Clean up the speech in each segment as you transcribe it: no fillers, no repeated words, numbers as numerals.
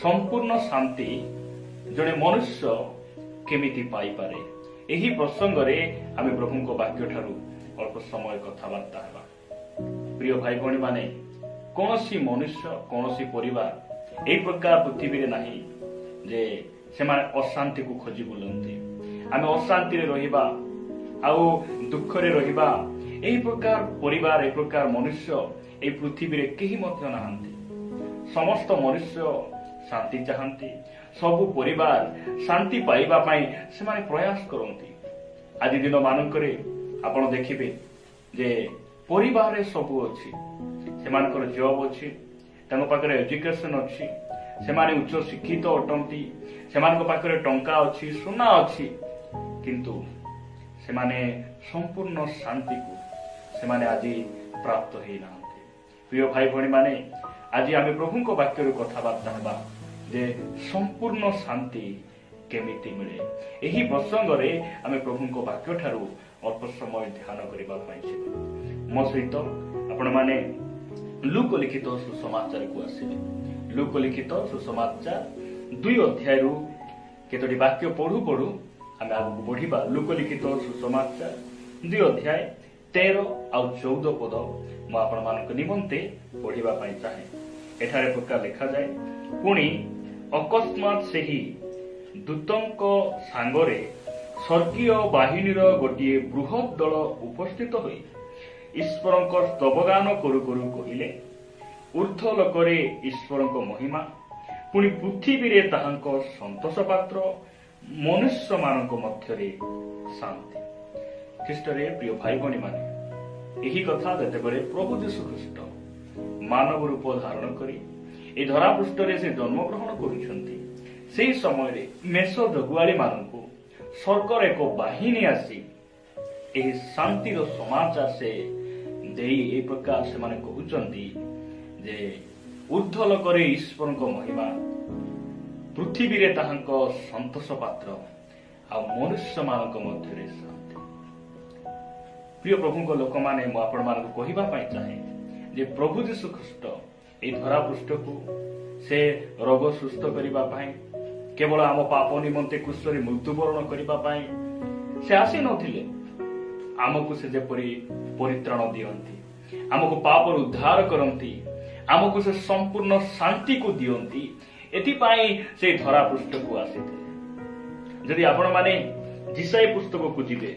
संपूर्ण शांति जड़े मनुष्य केमिति पाइपारे यही प्रसंग रे आमे प्रभु को वाक्य ठारू अल्प समय कथबार्ता हेबा। प्रिय भाई भौणी माने कौनसी मनुष्य कौनसी परिवार एई प्रकार पृथ्वी रे नाही जे सेमाने अशांति को खोजी बुलंती। आमे अशांति रे रहिबा आउ दुख रे रहिबा एई प्रकार परिवार एई प्रकार मनुष्य एई पृथ्वी रे केही मध्य नाहंती। समस्त मनुष्य शांति चाहती। सबु परिवार शांति पाइबा पाई सेमाने प्रयास करती। आज दिन मानकरे आपण देखिबे जे परिवार सबू अच्छी सेमानकर जॉब अच्छी तांको पाखरे एजुकेशन अच्छी सेमाने उच्च शिक्षित अटंती सेमानक पाखरे टंका अच्छी सोना अच्छी किंतु सेमाने संपूर्ण शांति को सेमाने आज प्राप्त होई नाहंते। प्रिय भाई भौणी माने आज आमे प्रभु को वाक्य कथबार्ता हेबा जे संपूर्ण शांति केमिति मिले। एही प्रसंग रे आमे प्रभु को वाक्य ठारू अल्प समय ध्यान करबा पाई छी। मो सहित आपण माने लूक लिखित सुसमाचार को आसिबे। लूक लिखित सुसमाचार 2 अध्याय रु केतोटी वाक्य पढु पढु आमे आगु बढ़िबा। लूक लिखित सुसमाचार 2 अध्याय 13 और 14 पद मो आपण मानक निमंते पढिबा पाई चाहे। एठारे प्रकार लिखा जाए, पुणी अकस्मात सेही दूतंक सांगरे स्वर्गीय बाहिनीर गोटे बृहत दल उपस्थित होई ईश्वर स्तवगान करू करू कहिले, ऊर्ध्व लोकरे ईश्वर महिमा, पुणी पृथ्वी रे ताहांक संतोष पात्र, मनुष्य मानक मध्यरे शांति। ख्रीष्टरे प्रिय भाई भौणी माने यही कथा जेतेबेले प्रभु यीशु ख्रीष्ट मानव रूप धारण करी ए धरा पृष्ठरे से जन्म ग्रहण करुछंती, सेही समय रे मेष जगुआली मानकु स्वर्गर एक बाहिनी आसी एही शांतिर समाचार से देई ए प्रकार से माने कहउचंती जे ऊर्ध्व लोकरे ईश्वर महिमा, पृथ्वी रे ताहांक संतोष पात्र आ मनुष्य मानक मध्यरे शांति। प्रिय प्रभु को लोक माने मो आपण मानक कहिबा पाई चाहे जे प्रभु यीशु ख्रीष्ट ए धरा पृष्ठ को से रोग सुस्थ करिबा पाई केवल आम पाप निमंते क्रूसरे मृत्युवरण करबा पाई से आसी नथिले। आमको से जेपरी परित्राण दियंती, आमको पाप उद्धार करंती, आमको से संपूर्ण शांति को दियंती, एथि पाई से धरा पृष्ठ को आसीते। यदि आपण माने जिसाई पुस्तक को जिबे,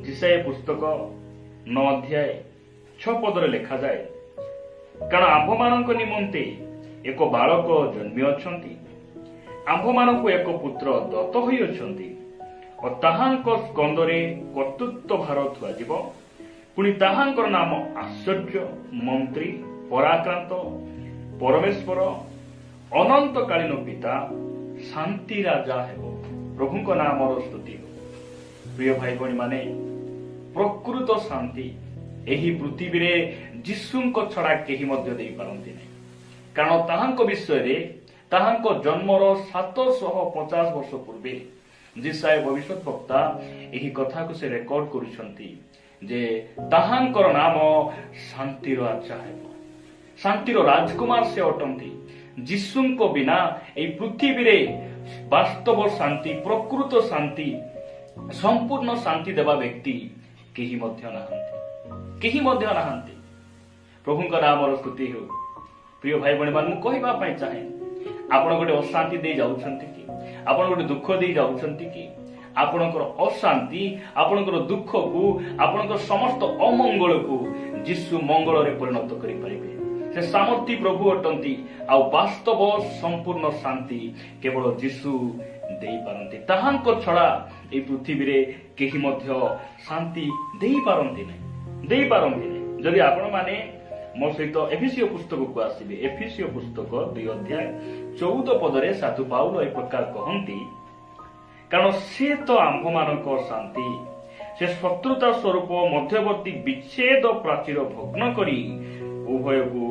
जिसाई पुस्तक 9 अध्याय 6 पद रे लिखा जाए, कारण आंभ मानक निमंते एक बालक जन्मी अछंती, आंभ मानक एक पुत्र दत्त होई अछंती, और ताहांक स्कंदरे कर्तृत्व भार थुआ जीव, पुणी ताहांकर नाम आश्चर्य, मंत्री, पराक्रांत, परमेश्वर, अनंतकालीन पिता, शांति राजा हेबो। प्रभु को नाम स्तुति हो। प्रिय भाई भौणी माने प्रकृत शांति एही पृथ्वी रे जीशुंक छड़ा केही मध्य देई पारंती नै, कारण ताहांक विषय रे ताहांक जन्मर 750 वर्ष पूर्वे जिसाय भविष्यत वक्ता एही कथा को से रेकॉर्ड करूछंती जे ताहांकर नाम शांतिर राजा हेबो। शांतिर राजकुमार से अटंती। जीशुंक बिना एही पृथ्वी रे वास्तव शांति, प्रकृत शांति, संपूर्ण शांति देवा व्यक्ति केही मध्य नाहंती, केही मध्य नाहंती। प्रभुंक नाम स्तुति हो। प्रिय भाई भौणी मान कहबा पाई चाहे, आपण गोटे अशांति दे जाउछंती कि, आपण गोटे दुख दे जाउछंती कि, आपणकर अशांति, आपणकर दुख को, आपणकर समस्त अमंगल को जीशु मंगल रे परिणत करि परिबे। से सामर्थी प्रभु अटंती, आ वास्तव संपूर्ण शांति केवल जीशु देई पारंती। ताहांक छड़ा ए पृथ्वी रे केही मध्य शांति देई पारंती नै, देई पारंती नै। जदि आपण माने मो सहित एफिसियो पुस्तक को आसीबे, एफिसियो पुस्तक 2 अध्याय 14 पदरे साधु पाउल ए प्रकार कहंती, कारण से तो आंभ मानक शांति, से शत्रुता स्वरूप मध्यवर्ती विच्छेद प्राचीर भग्न करी उभय को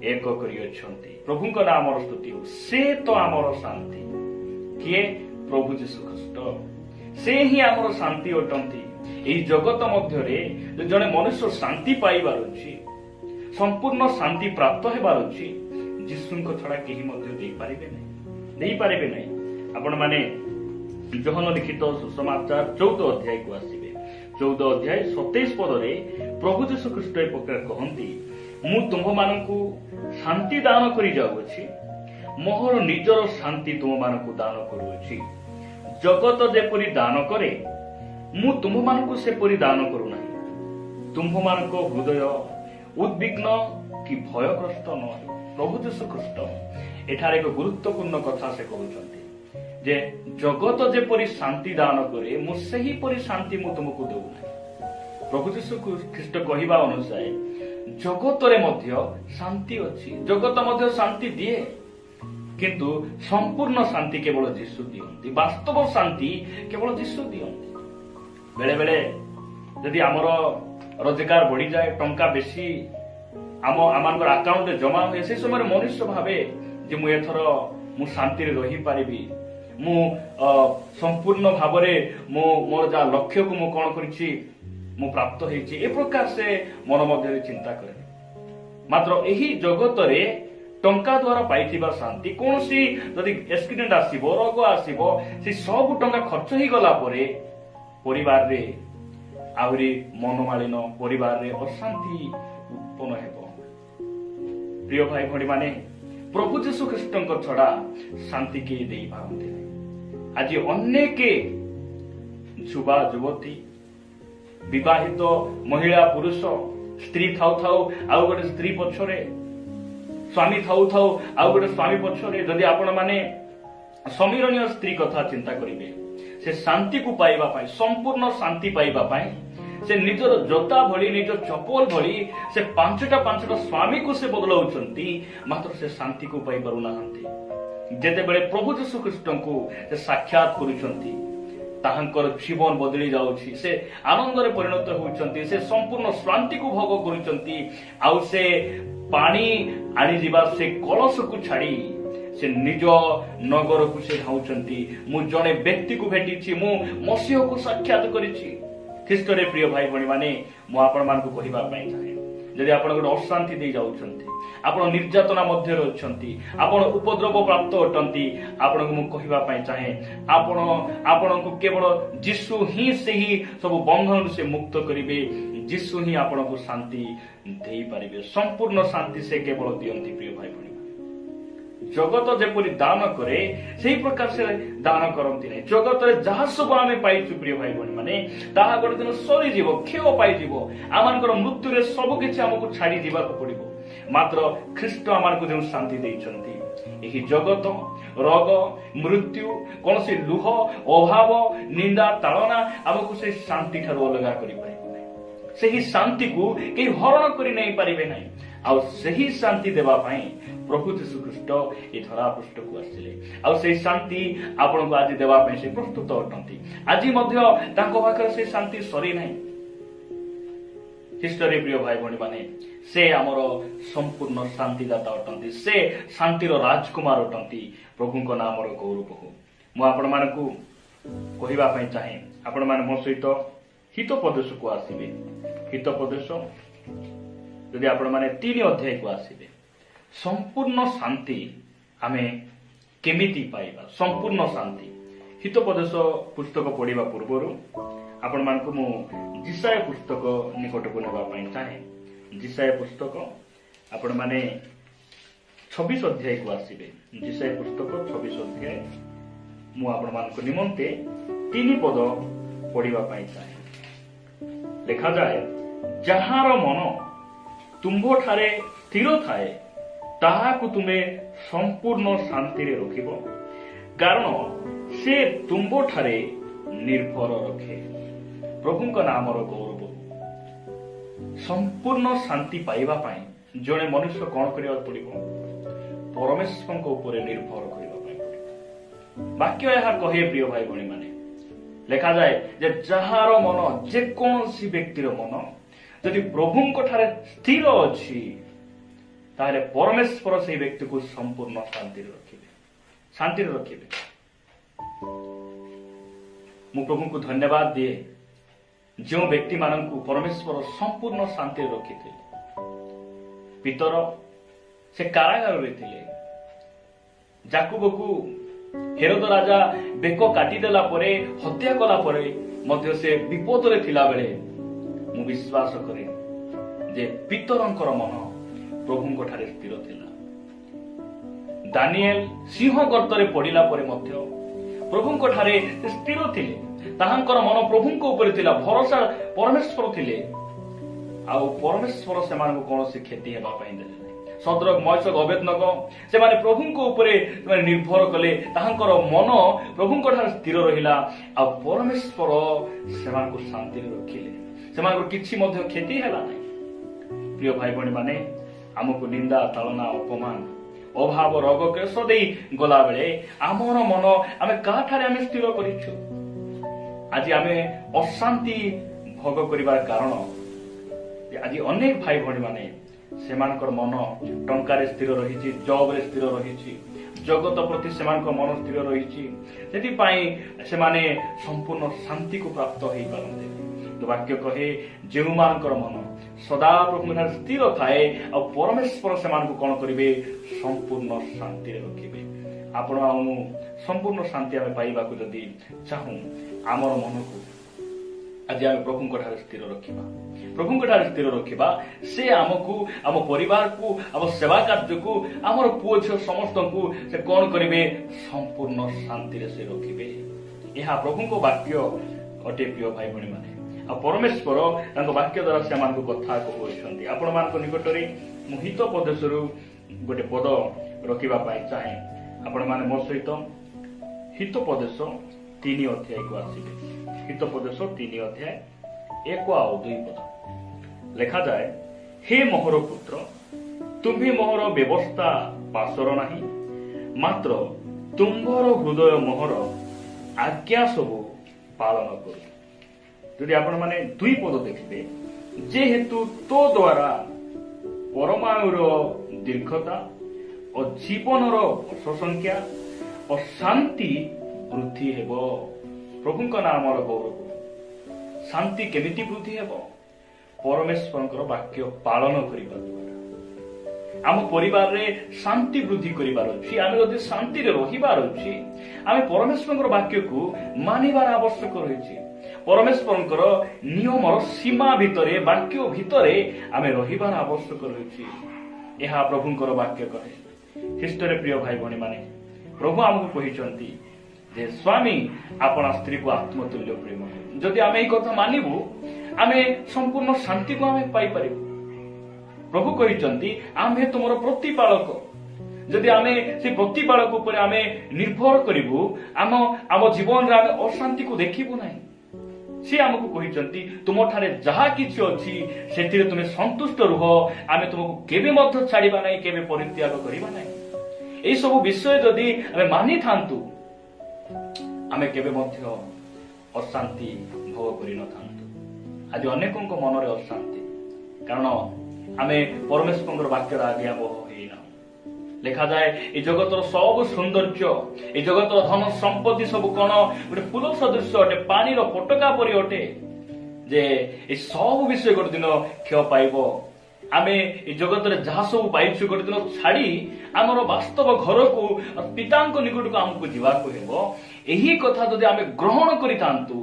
एक करी अछंती। प्रभु को नाम स्तुति हो। से तो आमर शांति किए प्रभु यीशु ख्रीष्ट, से ही आमर शांति अटंती। एही जगत मध्य रे जने मनुष्य शांति पाइबार अछि, संपूर्ण शांति प्राप्त हेबार अछि, जीशुंक छड़ा केही मध्य देई पारिबे नै। ଦେଇପାରିବେ ନାହିଁ। ଆପଣମାନେ ଯୋହନ ଲିଖିତ ସୁସମାଚାର 14 ଅଧ୍ୟାୟକୁ ଆସିବେ। 14 ଅଧ୍ୟାୟ 27 ପଦରେ ପ୍ରଭୁ ଯୀଶୁ ଖ୍ରୀଷ୍ଟ ଏ ପ୍ରକାର କହନ୍ତି, ମୁଁ ତୁମ୍ଭମାନଙ୍କୁ ଶାନ୍ତି ଦାନ କରି ଯାଉଅଛି, ମୋର ନିଜର ଶାନ୍ତି ତୁମମାନଙ୍କୁ ଦାନ କରୁଅଛି। ଜଗତ ଯେପରି ଦାନ କରେ ମୁଁ ତୁମ୍ଭମାନଙ୍କୁ ସେପରି ଦାନ କରୁନାହିଁ। ତୁମ୍ଭମାନଙ୍କ ହୃଦୟ ଉଦ୍ବିଗ୍ନ କି ଭୟଗ୍ରସ୍ତ ନ ହେଉ। ପ୍ରଭୁ ଯୀଶୁ ଖ୍ରୀଷ୍ଟ ଏଠାରେ ଏକ ଗୁରୁତ୍ୱପୂର୍ଣ୍ଣ କଥା ସେ କହୁଛନ୍ତି ଯେ ଜଗତ ଯେପରି ଶାନ୍ତି ଦାନ କରେ ମୁଁ ସେହିପରି ଶାନ୍ତି ମୁଁ ତୁମକୁ ଦେଉନାହିଁ। ପ୍ରଭୁ ଯୀଶୁ ଖ୍ରୀଷ୍ଟ କହିବା ଅନୁସାରେ ଜଗତରେ ମଧ୍ୟ ଶାନ୍ତି ଅଛି, ଜଗତ ମଧ୍ୟ ଶାନ୍ତି ଦିଏ, କିନ୍ତୁ ସମ୍ପୂର୍ଣ୍ଣ ଶାନ୍ତି କେବଳ ଯୀଶୁ ଦିଅନ୍ତି। ବାସ୍ତବ ଶାନ୍ତି କେବଳ ଯୀଶୁ ଦିଅନ୍ତି। ବେଳେ ବେଳେ ଯଦି ଆମର ରୋଜଗାର ବଢିଯାଏ, ଟଙ୍କା ବେଶୀ ଆମମାନଙ୍କର ଆକାଉଣ୍ଟରେ ଜମା ହୁଏ, ସେ ସମୟରେ ମନୁଷ୍ୟ ଭାବେ ଯେ ମୁଁ ଏଥର ମୁଁ ଶାନ୍ତିରେ ରହିପାରିବି, ମୁଁ ସମ୍ପୂର୍ଣ୍ଣ ଭାବରେ ମୋର ଯାହା ଲକ୍ଷ୍ୟକୁ ମୁଁ କଣ କରିଛି ମୁଁ ପ୍ରାପ୍ତ ହେଇଛି, ଏ ପ୍ରକାର ସେ ମନ ମଧ୍ୟରେ ଚିନ୍ତା କରେ। ମାତ୍ର ଏହି ଜଗତରେ ଟଙ୍କା ଦ୍ୱାରା ପାଇଥିବା ଶାନ୍ତି, କୌଣସି ଯଦି ଆକ୍ସିଡେଣ୍ଟ ଆସିବ, ରୋଗ ଆସିବ, ସେ ସବୁ ଟଙ୍କା ଖର୍ଚ୍ଚ ହେଇଗଲା ପରେ ପରିବାରରେ ଆହୁରି ମନମାଳିନ, ପରିବାରରେ ଅଶାନ୍ତି ଉତ୍ପନ୍ନ ହେବ। ପ୍ରିୟ ଭାଇ ଭଉଣୀ ମାନେ, ପ୍ରଭୁ ଯୀଶୁ ଖ୍ରୀଷ୍ଟଙ୍କ ଛଡା ଶାନ୍ତି କେହି ଦେଇପାରନ୍ତି ନାହିଁ। ଆଜି ଅନେକ ଯୁବା ଯୁବତୀ, ବିବାହିତ ମହିଳା ପୁରୁଷ, ସ୍ତ୍ରୀ ଥାଉ ଥାଉ ଆଉ ଗୋଟେ ସ୍ତ୍ରୀ ପଛରେ, ସ୍ୱାମୀ ଥାଉ ଥାଉ ଆଉ ଗୋଟେ ସ୍ୱାମୀ ପଛରେ, ଯଦି ଆପଣମାନେ ସମୀରଣୀୟ ସ୍ତ୍ରୀ କଥା ଚିନ୍ତା କରିବେ, ସେ ଶାନ୍ତିକୁ ପାଇବା ପାଇଁ, ସମ୍ପୂର୍ଣ୍ଣ ଶାନ୍ତି ପାଇବା ପାଇଁ ସେ ନିଜର ଜୋତା ଭଳି, ନିଜ ଚପଲ ଭଳି ସେ ପାଞ୍ଚଟା ସ୍ୱାମୀକୁ ସେ ବଦଳାଉଛନ୍ତି, ମାତ୍ର ସେ ଶାନ୍ତିକୁ ପାଇପାରୁନାହାନ୍ତି। ଯେତେବେଳେ ପ୍ରଭୁ ଯୀଶୁ ଖ୍ରୀଷ୍ଟଙ୍କୁ ସେ ସାକ୍ଷାତ କରୁଛନ୍ତି, ତାହାଙ୍କର ଜୀବନ ବଦଳି ଯାଉଛି, ସେ ଆନନ୍ଦରେ ପରିଣତ ହେଉଛନ୍ତି, ସେ ସମ୍ପୂର୍ଣ୍ଣ ଶାନ୍ତିକୁ ଭୋଗ କରୁଛନ୍ତି। ଆଉ ସେ ପାଣି ଆଣିଯିବା ସେ କଳସକୁ ଛାଡି ସେ ନିଜ ନଗରକୁ ସେ ଧାଉଛନ୍ତି। ମୁଁ ଜଣେ ବ୍ୟକ୍ତିକୁ ଭେଟିଛି, ମୁଁ ମସିହକୁ ସାକ୍ଷାତ କରିଛି। ଖ୍ରୀଷ୍ଟରେ ପ୍ରିୟ ଭାଇ ଭଉଣୀ ମାନେ, ମୁଁ ଆପଣମାନଙ୍କୁ କହିବା ପାଇଁ ଚାହେଁ, ଯଦି ଆପଣ ଗୋଟେ ଅଶାନ୍ତି ଦେଇ ଯାଉଛନ୍ତି, ଆପଣ ନିର୍ଯାତନା ମଧ୍ୟରେ ଅଛନ୍ତି, ଆପଣ ଉପଦ୍ରବ ପ୍ରାପ୍ତ ଅଟନ୍ତି, ଆପଣଙ୍କୁ ମୁଁ କହିବା ପାଇଁ ଚାହେଁ, ଆପଣଙ୍କୁ କେବଳ ଯୀଶୁ ହିଁ ସେହି ସବୁ ବନ୍ଧନରୁ ସେ ମୁକ୍ତ କରିବେ। ଯୀଶୁ ହିଁ ଆପଣଙ୍କୁ ଶାନ୍ତି ଦେଇପାରିବେ। ସମ୍ପୂର୍ଣ୍ଣ ଶାନ୍ତି ସେ କେବଳ ଦିଅନ୍ତି। ପ୍ରିୟ ଭାଇ ଭଉଣୀ, ଜଗତ ଯେପରି ଦାନ କରେ ସେହି ପ୍ରକାର ସେ ଦାନ କରନ୍ତି ନାହିଁ। ଜଗତରେ ଯାହା ସବୁ ଆମେ ପାଇଛୁ ପ୍ରିୟ ଭାଇ ଭଉଣୀ ମାନେ, ତାହା ଗୋଟେ ଦିନ ସରିଯିବ, କ୍ଷୟ ପାଇଯିବ। ଆମମାନଙ୍କର ମୃତ୍ୟୁରେ ସବୁ କିଛି ଆମକୁ ଛାଡି ଯିବାକୁ ପଡିବ। ମାତ୍ର ଖ୍ରୀଷ୍ଟ ଆମମାନଙ୍କୁ ଯେଉଁ ଶାନ୍ତି ଦେଇଛନ୍ତି, ଏହି ଜଗତ, ରୋଗ, ମୃତ୍ୟୁ, କୌଣସି ଲୁହ, ଅଭାବ, ନିନ୍ଦା, ତାଳନା ଆମକୁ ସେହି ଶାନ୍ତି ଠାରୁ ଅଲଗା କରିପାରିବ ନାହିଁ। ସେହି ଶାନ୍ତିକୁ କେହି ହରଣ କରି ନେଇ ପାରିବେ ନାହିଁ। ଆଉ ସେହି ଶାନ୍ତି ଦେବା ପାଇଁ ପ୍ରଭୁ ଯୀଶୁ ଖ୍ରୀଷ୍ଟ ଏ ଧରା ପୃଷ୍ଠକୁ ଆସିଲେ। ଆଉ ସେହି ଶାନ୍ତି ଆପଣଙ୍କୁ ଆଜି ଦେବା ପାଇଁ ସେ ପ୍ରସ୍ତୁତ ଅଟନ୍ତି। ଆଜି ମଧ୍ୟ ତାଙ୍କ ପାଖରେ ସେ ଶାନ୍ତି ସରି ନାହିଁ। ଖ୍ରୀଷ୍ଟରେ ପ୍ରିୟ ଭାଇ ଭଉଣୀ ମାନେ, ସେ ଆମର ସମ୍ପୂର୍ଣ୍ଣ ଶାନ୍ତିଦାତା ଅଟନ୍ତି, ସେ ଶାନ୍ତିର ରାଜକୁମାର ଅଟନ୍ତି। ପ୍ରଭୁଙ୍କ ନାମର ଗୌରବ ହଉ। ମୁଁ ଆପଣମାନଙ୍କୁ କହିବା ପାଇଁ ଚାହେଁ, ଆପଣମାନେ ମୋ ସହିତ ହିତୋପଦେଶକୁ ଆସିବେ। ହିତୋପଦେଶ ଯଦି ଆପଣମାନେ 3 ଅଧ୍ୟାୟକୁ ଆସିବେ, ସମ୍ପୂର୍ଣ୍ଣ ଶାନ୍ତି ଆମେ କେମିତି ପାଇବା? ସମ୍ପୂର୍ଣ୍ଣ ଶାନ୍ତି। ହିତୋପଦେଶ ପୁସ୍ତକ ପଢିବା ପୂର୍ବରୁ ଆପଣମାନଙ୍କୁ ମୁଁ ଜିସାୟ ପୁସ୍ତକ ନିକଟକୁ ନେବା ପାଇଁ ଚାହେଁ। ଜିସାୟ ପୁସ୍ତକ ଆପଣମାନେ 26 ଅଧ୍ୟାୟକୁ ଆସିବେ। ଜିସାୟ ପୁସ୍ତକ 26 ଅଧ୍ୟାୟ ମୁଁ ଆପଣମାନଙ୍କ ନିମନ୍ତେ 3 ପଦ ପଢିବା ପାଇଁ ଚାହେଁ। ଲେଖାଯାଏ, ଯାହାର ମନ ତୁମ୍ଭଠାରେ ସ୍ଥିର ଥାଏ ତାହାକୁ ତୁମେ ସମ୍ପୂର୍ଣ୍ଣ ଶାନ୍ତିରେ ରଖିବ, କାରଣ ସେ ତୁମ୍ଭଠାରେ ନିର୍ଭର ରଖେ। ପ୍ରଭୁଙ୍କ ନାମର ଗୌରବ। ସମ୍ପୂର୍ଣ୍ଣ ଶାନ୍ତି ପାଇବା ପାଇଁ ଜଣେ ମନୁଷ୍ୟ କଣ କରିବାକୁ ପଡିବ? ପରମେଶ୍ୱରଙ୍କ ଉପରେ ନିର୍ଭର କରିବା ପାଇଁ ପଡିବ। ବାକ୍ୟ ଏହା କହେ ପ୍ରିୟ ଭାଇ ଭଉଣୀ ମାନେ, ଲେଖାଯାଏ ଯେ ଯାହାର ମନ, ଯେକୌଣସି ବ୍ୟକ୍ତିର ମନ ଯଦି ପ୍ରଭୁଙ୍କ ଠାରେ ସ୍ଥିର ଅଛି, ତାହେଲେ ପରମେଶ୍ୱର ସେହି ବ୍ୟକ୍ତିକୁ ସମ୍ପୂର୍ଣ୍ଣ ଶାନ୍ତିରେ ରଖିବେ। ମୁଁ ପ୍ରଭୁଙ୍କୁ ଧନ୍ୟବାଦ ଦିଏ, ଯେଉଁ ବ୍ୟକ୍ତି ମାନଙ୍କୁ ପରମେଶ୍ୱର ସମ୍ପୂର୍ଣ୍ଣ ଶାନ୍ତିରେ ରଖିଥିଲେ। ପିତର ସେ କାରାଗାରରେ ଥିଲେ, ଯାକୁବକୁ ହେରୋଦ ରାଜା ବେକ କାଟିଦେଲା ପରେ ହତ୍ୟା କଲା ପରେ ମଧ୍ୟ ସେ ବିପଦରେ ଥିଲା ବେଳେ ମୁଁ ବିଶ୍ୱାସ କରେ ଯେ ପିତରଙ୍କର ମନ ପ୍ରଭୁଙ୍କ ଠାରେ ସ୍ଥିର ଥିଲା। ଦାନିଏଲ ସିଂହ ଗର୍ତ୍ତରେ ପଡ଼ିଲା ପରେ ମଧ୍ୟ ପ୍ରଭୁଙ୍କ ଠାରେ ସ୍ଥିର ଥିଲେ। ତାହାଙ୍କର ମନ ପ୍ରଭୁଙ୍କ ଉପରେ ଥିଲା, ଭରସା ପରମେଶ୍ୱର ଥିଲେ, ଆଉ ପରମେଶ୍ୱର ସେମାନଙ୍କୁ କୌଣସି କ୍ଷତି ହେବା ପାଇଁ ଦେଲେ ନାହିଁ। ସଦ୍ରକ ମୈଶକ ଅବେଦନଗ ସେମାନେ ପ୍ରଭୁଙ୍କ ଉପରେ ସେମାନେ ନିର୍ଭର କଲେ, ତାହାଙ୍କର ମନ ପ୍ରଭୁଙ୍କ ଠାରେ ସ୍ଥିର ରହିଲା, ଆଉ ପରମେଶ୍ୱର ସେମାନଙ୍କୁ ଶାନ୍ତିରେ ରଖିଲେ, ସେମାନଙ୍କର କିଛି ମଧ୍ୟ କ୍ଷତି ହେଲା ନାହିଁ। ପ୍ରିୟ ଭାଇ ଭଉଣୀ ମାନେ, ଆମକୁ ନିନ୍ଦା ତାଳନା ଅପମାନ ଅଭାବ ରୋଗ କ୍ଲେଶ ଦେଇ ଗଲାବେଳେ ଆମର ମନ ଆମେ କାହାଠାରେ ଆମେ ସ୍ଥିର କରିଛୁ? ଆଜି ଆମେ ଅଶାନ୍ତି ଭୋଗ କରିବାର କାରଣ ଆଜି ଅନେକ ଭାଇ ଭଉଣୀ ମାନେ ସେମାନଙ୍କର ମନ ଟଙ୍କାରେ ସ୍ଥିର ରହିଛି, ଜବରେ ସ୍ଥିର ରହିଛି, ଜଗତ ପ୍ରତି ସେମାନଙ୍କ ମନ ସ୍ଥିର ରହିଛି, ସେଥିପାଇଁ ସେମାନେ ସମ୍ପୂର୍ଣ୍ଣ ଶାନ୍ତିକୁ ପ୍ରାପ୍ତ ହେଇପାରନ୍ତି। ବାକ୍ୟ କହେ ଯେଉଁମାନଙ୍କର ମନ ସଦାପ୍ରଭୁଙ୍କଠାରେ ସ୍ଥିର ଥାଏ ଆଉ ପରମେଶ୍ୱର ସେମାନଙ୍କୁ କଣ କରିବେ? ସମ୍ପୂର୍ଣ୍ଣ ଶାନ୍ତିରେ ରଖିବେ। ଆପଣ ଆଉ ମୁଁ ସମ୍ପୂର୍ଣ୍ଣ ଶାନ୍ତି ଆମେ ପାଇବାକୁ ଯଦି ଚାହୁଁ, ଆମର ମନକୁ ଆଜି ଆମେ ପ୍ରଭୁଙ୍କ ଠାରେ ସ୍ଥିର ରଖିବା। ପ୍ରଭୁଙ୍କ ଠାରେ ସ୍ଥିର ରଖିବା, ସେ ଆମକୁ, ଆମ ପରିବାରକୁ, ଆମ ସେବା କାର୍ଯ୍ୟକୁ, ଆମର ପୁଅ ଝିଅ ସମସ୍ତଙ୍କୁ ସେ କଣ କରିବେ? ସମ୍ପୂର୍ଣ୍ଣ ଶାନ୍ତିରେ ସେ ରଖିବେ। ଏହା ପ୍ରଭୁଙ୍କ ବାକ୍ୟ ଅଟେ। ପ୍ରିୟ ଭାଇ ଭଉଣୀ ମାନେ, ଆଉ ପରମେଶ୍ୱର ତାଙ୍କ ବାକ୍ୟ ଦ୍ୱାରା ସେମାନଙ୍କୁ କଥା କହୁଛନ୍ତି। ଆପଣମାନଙ୍କ ନିକଟରେ ମୁଁ ହିତୋପଦେଶରୁ ଗୋଟେ ପଦ ରଖିବା ପାଇଁ ଚାହେଁ। ଆପଣମାନେ ମୋ ସହିତ ହିତୋପଦେଶ 3 ଅଧ୍ୟାୟକୁ ଆସିବେ। ହିତୋପଦେଶ 3 ଅଧ୍ୟାୟ 1 ଆଉ 2 ପଦ ଲେଖାଯାଏ, ହେ ମୋହର ପୁତ୍ର, ତୁମ୍ଭେ ମୋହର ବ୍ୟବସ୍ଥା ପାଶର ନାହିଁ, ମାତ୍ର ତୁମ୍ଭର ହୃଦୟ ମୋହର ଆଜ୍ଞା ସବୁ ପାଳନ କରୁ। ଯଦି ଆପଣମାନେ 2 ପଦ ଦେଖିବେ, ଯେହେତୁ ତୋ ଦ୍ୱାରା ପରମାୟୁର ଦୀର୍ଘତା ଓ ଜୀବନର ବର୍ଷ ସଂଖ୍ୟା ଓ ଶାନ୍ତି ବୃଦ୍ଧି ହେବ। ପ୍ରଭୁଙ୍କ ନାମର ଗୌରବ। ଶାନ୍ତି କେମିତି ବୃଦ୍ଧି ହେବ? ପରମେଶ୍ୱରଙ୍କର ବାକ୍ୟ ପାଳନ କରିବା ଦ୍ୱାରା। ଆମ ପରିବାରରେ ଶାନ୍ତି ବୃଦ୍ଧି କରିବାର ଅଛି। ଆମେ ଯଦି ଶାନ୍ତିରେ ରହିବାର ଅଛି, ଆମେ ପରମେଶ୍ୱରଙ୍କର ବାକ୍ୟକୁ ମାନିବାର ଆବଶ୍ୟକ ରହିଛି। ପରମେଶ୍ୱରଙ୍କର ନିୟମର ସୀମା ଭିତରେ, ବାକ୍ୟ ଭିତରେ ଆମେ ରହିବାର ଆବଶ୍ୟକ ରହିଛି। ଏହା ପ୍ରଭୁଙ୍କର ବାକ୍ୟ କହେ। ଖ୍ରୀଷ୍ଟରେ ପ୍ରିୟ ଭାଇ ଭଉଣୀ ମାନେ, ପ୍ରଭୁ ଆମକୁ କହିଛନ୍ତି ଯେ ସ୍ୱାମୀ ଆପଣା ସ୍ତ୍ରୀକୁ ଆତ୍ମତୁଲ୍ୟ ପ୍ରେମ କରୁ। ଯଦି ଆମେ ଏହି କଥା ମାନିବୁ, ଆମେ ସମ୍ପୂର୍ଣ୍ଣ ଶାନ୍ତିକୁ ଆମେ ପାଇପାରିବୁ। ପ୍ରଭୁ କହିଛନ୍ତି ଆମେ ତୁମର ପ୍ରତିପାଳକ। ଯଦି ଆମେ ସେ ପ୍ରତିପାଳକ ଉପରେ ଆମେ ନିର୍ଭର କରିବୁ, ଆମ ଜୀବନରେ ଆମେ ଅଶାନ୍ତିକୁ ଦେଖିବୁ ନାହିଁ। ସେ ଆମକୁ କହିଛନ୍ତି ତୁମଠାରେ ଯାହା କିଛି ଅଛି ସେଥିରେ ତୁମେ ସନ୍ତୁଷ୍ଟ ରୁହ, ଆମେ ତୁମକୁ କେବେ ମଧ୍ୟ ଛାଡ଼ିବା ନାହିଁ, କେବେ ପରିତ୍ୟାଗ କରିବା ନାହିଁ। ଏହି ସବୁ ବିଷୟ ଯଦି ଆମେ ମାନିଥାନ୍ତୁ, ଆମେ କେବେ ମଧ୍ୟ ଅଶାନ୍ତି ଭୋଗ କରିନଥାନ୍ତୁ। ଆଜି ଅନେକଙ୍କ ମନରେ ଅଶାନ୍ତି, କାରଣ ଆମେ ପରମେଶ୍ୱରଙ୍କର ବାକ୍ୟର ଆଜ୍ଞାବହ ହେଇନାହୁଁ। ଲେଖାଯାଏ ଏ ଜଗତର ସବୁ ସୌନ୍ଦର୍ଯ୍ୟ, ଏ ଜଗତର ଧନ ସମ୍ପତ୍ତି ସବୁ କଣ? ଗୋଟେ ଫୁଲ ସଦୃଶ ଅଟେ, ପାଣିର ଫୋଟକା ପରି ଅଟେ, ଯେ ଏ ସବୁ ବିଷୟ ଗୋଟେ ଦିନ କ୍ଷୟ ପାଇବ। ଆମେ ଏ ଜଗତରେ ଯାହା ସବୁ ପାଇଛୁ ଗୋଟେ ଦିନ ଛାଡ଼ି ଆମର ବାସ୍ତବ ଘରକୁ, ପିତାଙ୍କ ନିକଟକୁ ଆମକୁ ଯିବାକୁ ହେବ। ଏହି କଥା ଯଦି ଆମେ ଗ୍ରହଣ କରିଥାନ୍ତୁ,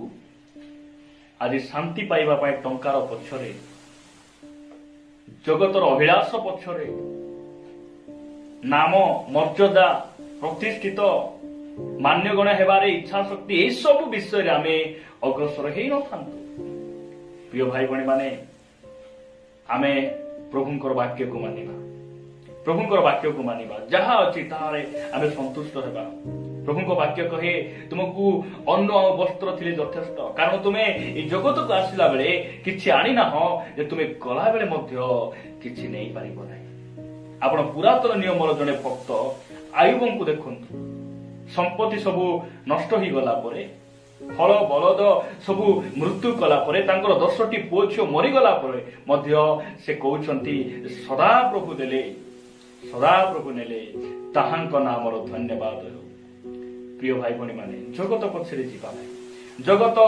ଆଜି ଶାନ୍ତି ପାଇବା ପାଇଁ ଟଙ୍କାର ପଛରେ, ଜଗତର ଅଭିଳାଷ ପଛରେ, ନାମ ମର୍ଯ୍ୟାଦା ପ୍ରତିଷ୍ଠିତ ମାନ୍ୟଗଣ ହେବାରେ ଇଚ୍ଛା ଶକ୍ତି, ଏସବୁ ବିଷୟରେ ଆମେ ଅଗ୍ରସର ହେଇନଥାନ୍ତୁ। ପ୍ରିୟ ଭାଇ ଭଉଣୀ ମାନେ, ଆମେ ପ୍ରଭୁଙ୍କର ବାକ୍ୟକୁ ମାନିବା, ପ୍ରଭୁଙ୍କର ବାକ୍ୟକୁ ମାନିବା, ଯାହା ଅଛି ତାହାରେ ଆମେ ସନ୍ତୁଷ୍ଟ ହେବା। ପ୍ରଭୁଙ୍କ ବାକ୍ୟ କହେ ତୁମକୁ ଅନ୍ନ ଆଉ ବସ୍ତ୍ର ଥିଲେ ଯଥେଷ୍ଟ, କାରଣ ତୁମେ এই ଜଗତକୁ ଆସିଲା ବେଳେ କିଛି ଆଣିନାହଁ, ଯେ ତୁମେ ଗଲାବେଳେ ମଧ୍ୟ କିଛି ନେଇପାରିବ ନାହିଁ। ଆପଣ ପୁରାତନ ନିୟମର ଜଣେ ଭକ୍ତ ଆୟୁବଙ୍କୁ ଦେଖନ୍ତୁ। ସମ୍ପତ୍ତି ସବୁ ନଷ୍ଟ ହେଇଗଲା ପରେ, ହଳ ବଳଦ ସବୁ ମୃତ୍ୟୁ କଲା ପରେ, ତାଙ୍କର 10ଟି ପୁଅ ଝିଅ ମରିଗଲା ପରେ ମଧ୍ୟ ସେ କହୁଛନ୍ତି ସଦାପ୍ରଭୁ ଦେଲେ, ସଦାପ୍ରଭୁ ନେଲେ, ତାହାଙ୍କ ନାମର ଧନ୍ୟବାଦ ହେଉ। ପ୍ରିୟ ଭାଇ ଭଉଣୀ ମାନେ, ଜଗତ ପଛରେ ଯିବା ନାହିଁ। ଜଗତ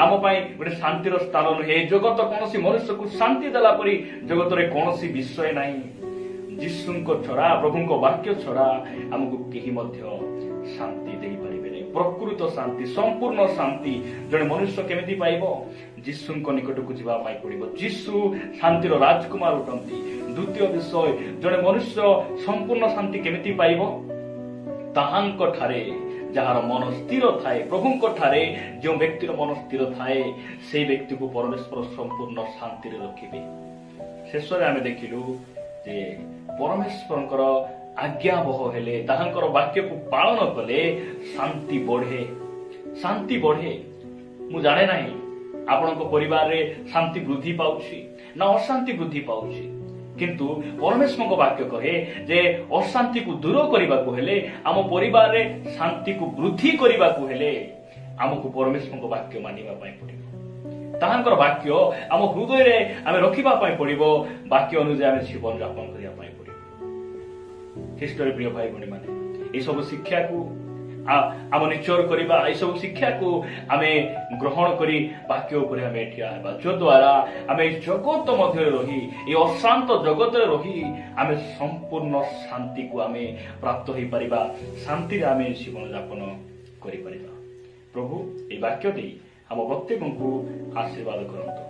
ଆମ ପାଇଁ ଗୋଟେ ଶାନ୍ତିର ସ୍ଥାନ ନୁହେଁ। ଜଗତ କୌଣସି ମନୁଷ୍ୟକୁ ଶାନ୍ତି ଦେଲା ପରି ଜଗତରେ କୌଣସି ବିଷୟ ନାହିଁ। ଯୀଶୁଙ୍କ ଛଡା, ପ୍ରଭୁଙ୍କ ବାକ୍ୟ ଛଡା ଆମକୁ କେହି ମଧ୍ୟ ଶାନ୍ତି ଦେଇପାରିବେ ନାହିଁ। ପ୍ରକୃତ ଶାନ୍ତି, ସମ୍ପୂର୍ଣ୍ଣ ଶାନ୍ତି ଜଣେ ମନୁଷ୍ୟ କେମିତି ପାଇବ? ଯୀଶୁଙ୍କ ନିକଟକୁ ଯିବା ପାଇଁ ପଡିବ। ଯୀଶୁ ଶାନ୍ତିର ରାଜକୁମାର ଅଟନ୍ତି। ଦ୍ୱିତୀୟ ବିଷୟ, ଜଣେ ମନୁଷ୍ୟ ସମ୍ପୂର୍ଣ୍ଣ ଶାନ୍ତି କେମିତି ପାଇବ? ତାହାଙ୍କ ଠାରେ ଯାହାର ମନ ସ୍ଥିର ଥାଏ, ପ୍ରଭୁଙ୍କ ଠାରେ ଯେଉଁ ବ୍ୟକ୍ତିର ମନ ସ୍ଥିର ଥାଏ, ସେଇ ବ୍ୟକ୍ତିକୁ ପରମେଶ୍ୱର ସମ୍ପୂର୍ଣ୍ଣ ଶାନ୍ତିରେ ରଖିବେ। ଶେଷରେ ଆମେ ଦେଖିଲୁ ଯେ ପରମେଶ୍ୱରଙ୍କର ଆଜ୍ଞାବହ ହେଲେ, ତାହାଙ୍କର ବାକ୍ୟକୁ ପାଳନ କଲେ ଶାନ୍ତି ବଢେ। ଶାନ୍ତି ବଢେ। ମୁଁ ଜାଣେ ନାହିଁ ଆପଣଙ୍କ ପରିବାରରେ ଶାନ୍ତି ବୃଦ୍ଧି ପାଉଛି ନା ଅଶାନ୍ତି ବୃଦ୍ଧି ପାଉଛି, କିନ୍ତୁ ପରମେଶ୍ୱରଙ୍କ ବାକ୍ୟ କହେ ଯେ ଅଶାନ୍ତିକୁ ଦୂର କରିବାକୁ ହେଲେ, ଆମ ପରିବାରରେ ଶାନ୍ତିକୁ ବୃଦ୍ଧି କରିବାକୁ ହେଲେ ଆମକୁ ପରମେଶ୍ୱରଙ୍କ ବାକ୍ୟ ମାନିବା ପାଇଁ ପଡିବ। ତାହାଙ୍କର ବାକ୍ୟ ଆମ ହୃଦୟରେ ଆମେ ରଖିବା ପାଇଁ ପଡିବ। ବାକ୍ୟ ଅନୁଯାୟୀ ଆମେ ଜୀବନ ଯାପନ କରିବା ପାଇଁ ପଡିବ। ଖ୍ରୀଷ୍ଟରେ ପ୍ରିୟ ଭାଇ ଭଉଣୀ ମାନେ, ଏସବୁ ଶିକ୍ଷାକୁ ଆମ ନିଚର କରିବା, ଏସବୁ ଶିକ୍ଷାକୁ ଆମେ ଗ୍ରହଣ କରି ବାକ୍ୟ ଉପରେ ଆମେ ଠିଆ ହେବା, ଯଦ୍ୱାରା ଆମେ এই ଜଗତ ମଧ୍ୟରେ ରହି, এই ଅଶାନ୍ତ ଜଗତରେ ରହି ଆମେ ସମ୍ପୂର୍ଣ୍ଣ ଶାନ୍ତିକୁ ଆମେ ପ୍ରାପ୍ତ ହେଇପାରିବା। ଶାନ୍ତିରେ ଆମେ ଜୀବନ ଯାପନ କରିପାରିବା। ପ୍ରଭୁ ଏହି ବାକ୍ୟ ଦେଇ ଆମ ପ୍ରତ୍ୟେକଙ୍କୁ ଆଶୀର୍ବାଦ କରନ୍ତୁ।